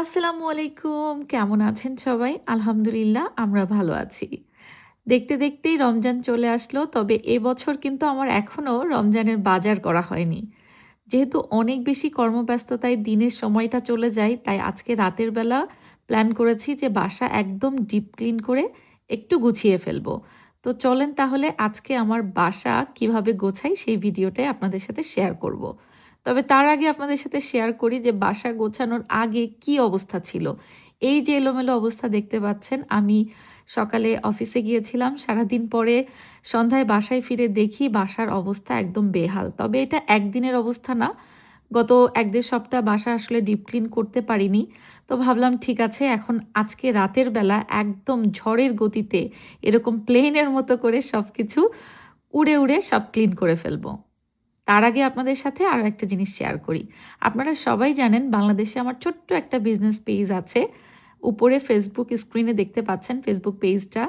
আসসালামু আলাইকুম। কেমন আছেন সবাই? আলহামদুলিল্লাহ আমরা ভালো আছি। দেখতে দেখতেই রমজান চলে আসলো। তবে এবছর কিন্তু আমার এখনো রমজানের বাজার করা হয়নি। যেহেতু অনেক বেশি কর্মব্যস্ততায় দিনের সময়টা চলে যায়, তাই আজকে রাতের বেলা প্ল্যান করেছি যে বাসা একদম ডিপ ক্লিন করে একটু গুছিয়ে ফেলবো। তো চলেন তাহলে আজকে আমার বাসা কিভাবে গোছাই সেই ভিডিওটাই আপনাদের সাথে শেয়ার করব। তবে তার আগে আপনাদের সাথে শেয়ার করি যে বাসা গোছানোর আগে কি অবস্থা ছিল। এই যে এলোমেলো অবস্থা দেখতে পাচ্ছেন, আমি সকালে অফিসে গিয়েছিলাম। সারাদিন পরে সন্ধ্যায় বাসায় ফিরে দেখি বাসার অবস্থা একদম বেহাল। তবে এটা একদিনের অবস্থা না। গত ১-১.৫ সপ্তাহ বাসা আসলে ডিপ ক্লিন করতে পারিনি। তো ভাবলাম ঠিক আছে, এখন আজকে রাতের বেলা একদম ঝড়ের গতিতে এরকম প্লেনের মতো করে সবকিছু উড়ে উড়ে সব ক্লিন করে ফেলবো। তার আগে আপনাদের সাথে আরও একটা জিনিস শেয়ার করি। আপনারা সবাই জানেন বাংলাদেশে আমার ছোট্ট একটা বিজনেস পেজ আছে। উপরে ফেসবুক স্ক্রিনে দেখতে পাচ্ছেন ফেসবুক পেজটা।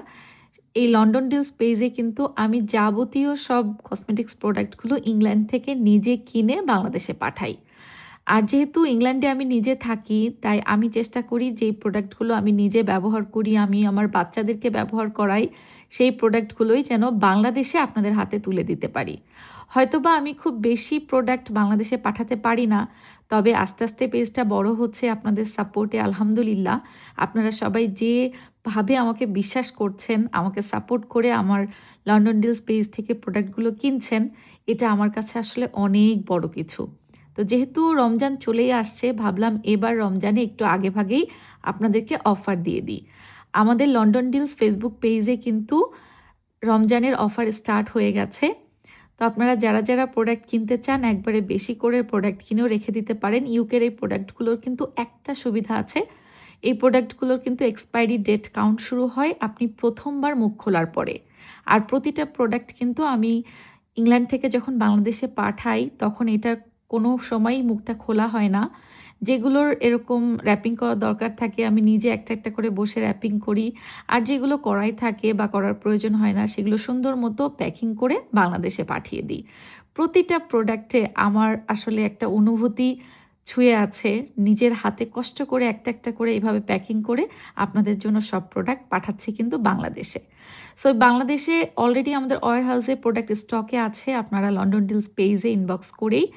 এই লন্ডন ডিলস পেজে কিন্তু আমি যাবতীয় সব কসমেটিক্স প্রোডাক্টগুলো ইংল্যান্ড থেকে নিজে কিনে বাংলাদেশে পাঠাই। আর যেহেতু ইংল্যান্ডে আমি নিজে থাকি, তাই আমি চেষ্টা করি যেই প্রোডাক্টগুলো আমি নিজে ব্যবহার করি, আমি আমার বাচ্চাদেরকে ব্যবহার করাই, সেই প্রোডাক্টগুলোই যেন বাংলাদেশে আপনাদের হাতে তুলে দিতে পারি। হয়তোবা আমি খুব বেশি প্রোডাক্ট বাংলাদেশে পাঠাতে পারি না, তবে আস্তে আস্তে পেজটা বড় হচ্ছে আপনাদের সাপোর্টে আলহামদুলিল্লাহ। আপনারা সবাই যেভাবে আমাকে বিশ্বাস করছেন, আমাকে সাপোর্ট করে আমার লন্ডন ডিলস পেজ থেকে প্রোডাক্টগুলো কিনছেন, এটা আমার কাছে আসলে অনেক বড় কিছু। তো যেহেতু রমজান চলেই আসছে, ভাবলাম এবার রমজানে একটু আগেভাগেই আপনাদেরকে অফার দিয়ে দিই। আমাদের লন্ডন ডিলস ফেসবুক পেজে কিন্তু রমজানের অফার স্টার্ট হয়ে গেছে। তো আপনারা যারা যারা প্রোডাক্ট কিনতে চান একবারে বেশি করে প্রোডাক্ট কিনেও রেখে দিতে পারেন। ইউকের এই প্রোডাক্টগুলোর কিন্তু একটা সুবিধা আছে, এই প্রোডাক্টগুলোর কিন্তু এক্সপায়ারি ডেট কাউন্ট শুরু হয় আপনি প্রথমবার মুখ খোলার পরে। আর প্রতিটা প্রোডাক্ট কিন্তু আমি ইংল্যান্ড থেকে যখন বাংলাদেশে পাঠাই তখন এটার কোনো সময়ই মুখটা খোলা হয় না। যেগুলোর এরকম র্যাপিং করার দরকার থাকে আমি নিজে একটা একটা করে বসে র্যাপিং করি। আর যেগুলো করাই থাকে বা করার প্রয়োজন হয় না সেগুলো সুন্দর মতো প্যাকিং করে বাংলাদেশে পাঠিয়ে দিই। প্রতিটা প্রোডাক্টে আমার আসলে একটা অনুভূতি ছুঁয়ে আছে। নিজের হাতে কষ্ট করে একটা একটা করে এভাবে প্যাকিং করে আপনাদের জন্য সব প্রোডাক্ট পাঠাচ্ছি কিন্তু বাংলাদেশে। সো বাংলাদেশে অলরেডি আমাদের ওয়্যার হাউসে প্রোডাক্ট স্টকে আছে। আপনারা লন্ডন ডিলস পেজে ইনবক্স করেই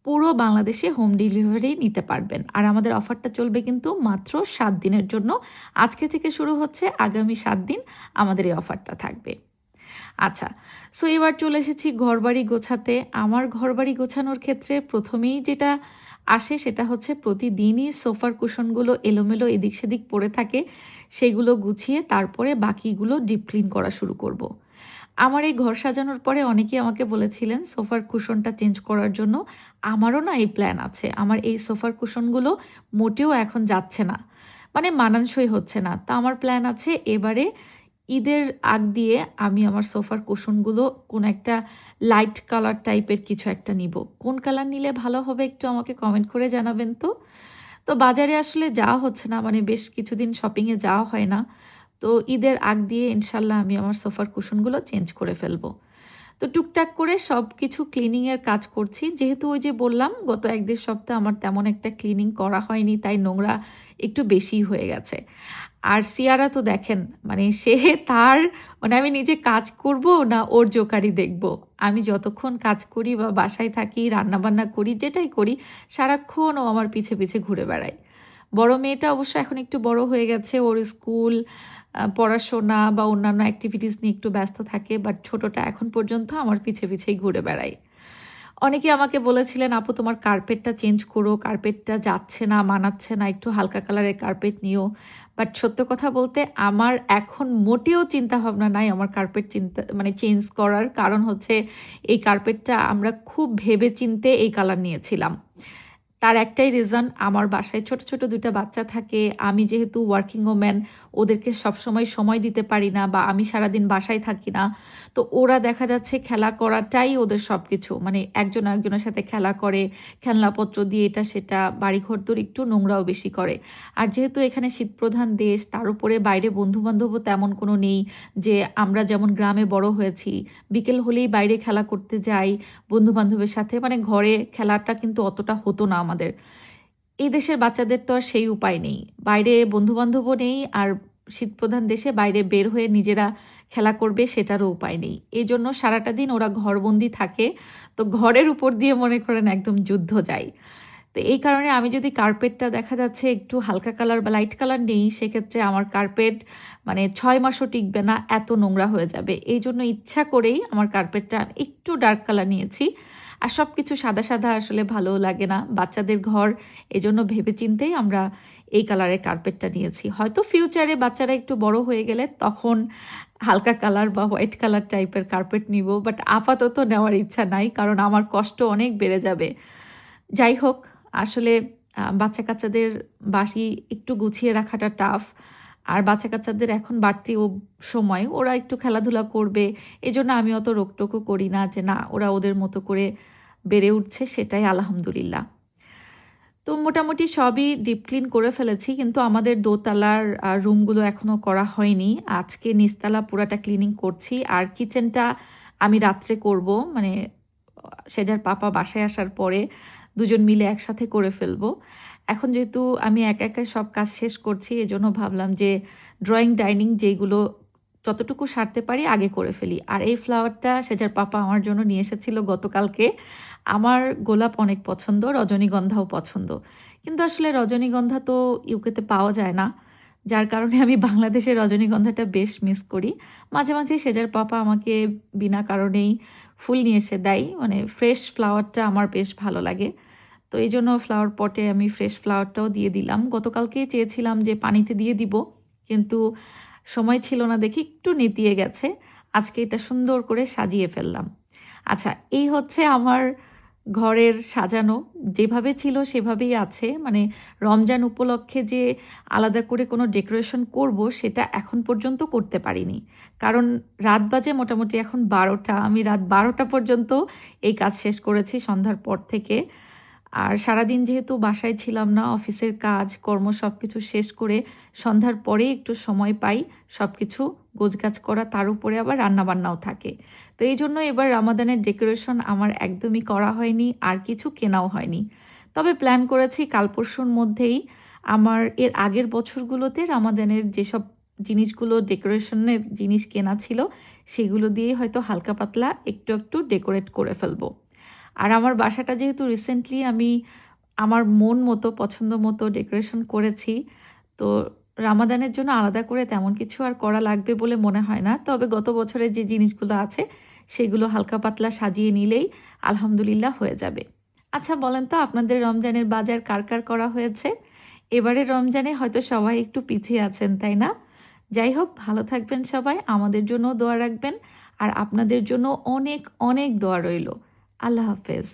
পুরো বাংলাদেশে হোম ডেলিভারি নিতে পারবেন। আর আমাদের অফারটা চলবে কিন্তু মাত্র ৭ দিনের জন্য। আজকে থেকে শুরু হচ্ছে, আগামী ৭ দিন আমাদের এই অফারটা থাকবে। আচ্ছা, সো এবার চলে এসেছি ঘরবাড়ি গোছাতে। আমার ঘরবাড়ি গোছানোর ক্ষেত্রে প্রথমেই যেটা আসে সেটা হচ্ছে প্রতিদিনই সোফার কুশনগুলো এলোমেলো এদিক সেদিক পড়ে থাকে, সেগুলো গুছিয়ে তারপরে বাকিগুলো ডিপ ক্লিন করা শুরু করব। আমার এই ঘর সাজানোর পরে অনেকেই আমাকে বলেছিলেন সোফার কুশনটা চেঞ্জ করার জন্য। আমারও না এই প্ল্যান আছে। আমার এই সোফার কুশনগুলো মোটেও এখন যাচ্ছে না, মানে মানানসই হচ্ছে না। তা আমার প্ল্যান আছে এবারে ঈদের আগ দিয়ে আমি আমার সোফার কুশনগুলো কোন একটা লাইট কালার টাইপের কিছু একটা নিব। কোন কালার নিলে ভালো হবে একটু আমাকে কমেন্ট করে জানাবেন তো। তো বাজারে আসলে যাওয়া হচ্ছে না, মানে বেশ কিছুদিন শপিংয়ে যাওয়া হয় না। তো ঈদের আগ দিয়ে ইনশাল্লাহ আমি আমার সোফার কুশনগুলো চেঞ্জ করে ফেলবো। তো টুকটাক করে সব কিছু ক্লিনিংয়ের কাজ করছি। যেহেতু ওই যে বললাম গত ১-১.৫ সপ্তাহ আমার তেমন একটা ক্লিনিং করা হয়নি, তাই নোংরা একটু বেশিই হয়ে গেছে। আর সিয়ারা তো দেখেন, মানে সে তার মানে আমি নিজে কাজ করব না ওর জোকারি দেখব। আমি যতক্ষণ কাজ করি বা বাসায় থাকি, রান্নাবান্না করি, যেটাই করি, সারাক্ষণ ও আমার পিছে পিছে ঘুরে বেড়ায়। বড় মেয়েটা অবশ্য এখন একটু বড় হয়ে গেছে, ওর স্কুল, পড়াশোনা বা অন্যান্য অ্যাক্টিভিটিস নিয়ে একটু ব্যস্ত থাকে, বাট ছোটটা এখন পর্যন্ত আমার পিছে পিছেই ঘুরে বেড়ায়। অনেকে আমাকে বলেছিলেন আপু তোমার কার্পেটটা চেঞ্জ করো, কার্পেটটা যাচ্ছে না, মানাচ্ছে না, একটু হালকা কালারের কার্পেট নিও। বাট সত্য কথা বলতে আমার এখন মোটেও চিন্তা ভাবনা নাই আমার কার্পেট মানে চেঞ্জ করার। কারণ হচ্ছে এই কার্পেটটা আমরা খুব ভেবে চিন্তে এই কালার নিয়েছিলাম। তার একটাই রিজন, আমার বাসায় ছোট ছোট ২ টা বাচ্চা থাকে। আমি যেহেতু ওয়ার্কিং ওম্যান, ওদেরকে সবসময় সময় দিতে পারি না বা আমি সারাদিন বাসায় থাকি না। তো ওরা দেখা যাচ্ছে খেলা করাটাই ওদের সব কিছু, মানে একজন আরেকজনের সাথে খেলা করে, খেলনাপত্র দিয়ে এটা সেটা, বাড়িঘরদোর একটু নোংরাও বেশি করে। আর যেহেতু এখানে শীতপ্রধান দেশ, তার উপরে বাইরে বন্ধুবান্ধবও তেমন কোনো নেই। যে আমরা যেমন গ্রামে বড় হয়েছি, বিকেল হলেই বাইরে খেলা করতে যাই বন্ধুবান্ধবের সাথে, মানে ঘরে খেলাটা কিন্তু অতটা হতো না আমাদের। এই দেশের বাচ্চাদের তো আর সেই উপায় নেই। বাইরে বন্ধু-বান্ধবও নেই, আর শীতপ্রধান দেশে বাইরে বের হয়ে নিজেরা খেলা করবে সেটারও উপায় নেই। এজন্য সারাটা দিন ওরা ঘরবন্দি থাকে। তো ঘরের উপর দিয়ে মনে করেন একদম যুদ্ধ যায়। তো এই কারণে আমি যদি কার্পেটটা দেখা যাচ্ছে একটু হালকা কালার বা লাইট কালার নেই, সেক্ষেত্রে আমার কার্পেট মানে ৬ মাসও টিকবে না, এত নোংরা হয়ে যাবে। এইজন্য ইচ্ছা করেই আমার কার্পেটটা একটু ডার্ক কালার নিয়েছি। আর সবকিছু সাদা, সাদা আসলে ভালোও লাগে না। বাচ্চাদের ঘর, এজন্য ভেবেচিন্তেই আমরা এই কালারের কার্পেটটা নিয়েছি। হয়তো ফিউচারে বাচ্চারা একটু বড় হয়ে গেলে তখন হালকা কালার বা হোয়াইট কালার টাইপের কার্পেট নিব। বাট আপাতত নেওয়ার ইচ্ছা নাই, কারণ আমার কষ্ট অনেক বেড়ে যাবে। যাই হোক, আসলে বাচ্চা-কাচ্চাদের বাড়ি একটু গুছিয়ে রাখাটা টাফ। আর বাচ্চা-কাচ্চাদের এখন বাড়তি সময়, ওরা একটু খেলাধুলা করবে। এজন্য আমি অত রোকটোকও করি না যে না, ওরা ওদের মতো করে বেড়ে উঠছে, সেটাই আলহামদুলিল্লাহ। তো মোটামুটি সবই ডিপ ক্লিন করে ফেলেছি, কিন্তু আমাদের দোতলার রুমগুলো এখনও করা হয়নি। আজকে নিচতলা পুরাটা ক্লিনিং করছি, আর কিচেনটা আমি রাত্রে করব, মানে সেজার পাপা বাসায় আসার পরে দুজন মিলে একসাথে করে ফেলবো। এখন যেহেতু আমি একা একা সব কাজ শেষ করছি, এজন্য ভাবলাম যে ড্রয়িং ডাইনিং যেইগুলো যতটুকু সারতে পারি আগে করে ফেলি। আর এই ফ্লাওয়ারটা সেজার পাপা আমার জন্য নিয়ে এসেছিল গতকালকে। আমার গোলাপ অনেক পছন্দ, রজনীগন্ধাও পছন্দ, কিন্তু আসলে রজনীগন্ধা তো ইউকেতে পাওয়া যায় না, যার কারণে আমি বাংলাদেশের রজনীগন্ধাটা বেশ মিস করি। মাঝে মাঝে সেজার পাপা আমাকে বিনা কারণেই ফুল নিয়ে এসে দেয়, মানে ফ্রেশ ফ্লাওয়ারটা আমার বেশ ভালো লাগে। তো এই জন্য ফ্লাওয়ার পটে আমি ফ্রেশ ফ্লাওয়ারটাও দিয়ে দিলাম। গতকালকেই চেয়েছিলাম যে পানিতে দিয়ে দিব, কিন্তু সময় ছিল না দেখে একটু নেতিয়ে গেছে। আজকে এটা সুন্দর করে সাজিয়ে ফেললাম। আচ্ছা, এই হচ্ছে আমার ঘরের সাজানো, যেভাবে ছিল সেভাবেই আছে। মানে রমজান উপলক্ষে যে আলাদা করে কোনো ডেকোরেশন করব, সেটা এখন পর্যন্ত করতে পারিনি। কারণ রাত বাজে মোটামুটি এখন ১২টা। আমি রাত ১২টা পর্যন্ত এই কাজ শেষ করেছি সন্ধ্যার পর থেকে। আর সারাদিন যেহেতু বাসায় ছিলাম না, অফিসের কাজ কর্ম সব কিছু শেষ করে সন্ধ্যার পরে একটু সময় পাই সব কিছু গোছগাছ করা, তার উপরে আবার রান্নাবান্নাও থাকে। তো এই জন্য এবার রামাদানের ডেকোরেশন আমার একদমই করা হয়নি, আর কিছু কেনাও হয়নি। তবে প্ল্যান করেছি কাল পরশুর মধ্যেই আমার এর আগের বছরগুলোতে রামাদানের যেসব জিনিসগুলো ডেকোরেশনের জিনিস কেনা ছিল, সেগুলো দিয়েই হয়তো হালকা পাতলা একটু একটু ডেকোরেট করে ফেলবো। আর আমার বাসাটা যেহেতু রিসেন্টলি আমি আমার মন মতো পছন্দ মতো ডেকোরেশন করেছি, তো রামাদানের জন্য আলাদা করে তেমন কিছু আর করা লাগবে বলে মনে হয় না। তবে গত বছরের যে জিনিসগুলো আছে সেগুলো হালকা পাতলা সাজিয়ে নিলেই আলহামদুলিল্লাহ হয়ে যাবে। আচ্ছা বলেন তো, আপনাদের রমজানের বাজার কার কার করা হয়েছে? এবারের রমজানে হয়তো সবাই একটু পিছিয়ে আছেন, তাই না? যাই হোক, ভালো থাকবেন সবাই, আমাদের জন্য দোয়া রাখবেন, আর আপনাদের জন্য অনেক অনেক দোয়া রইল। আল্লাহ হাফেজ।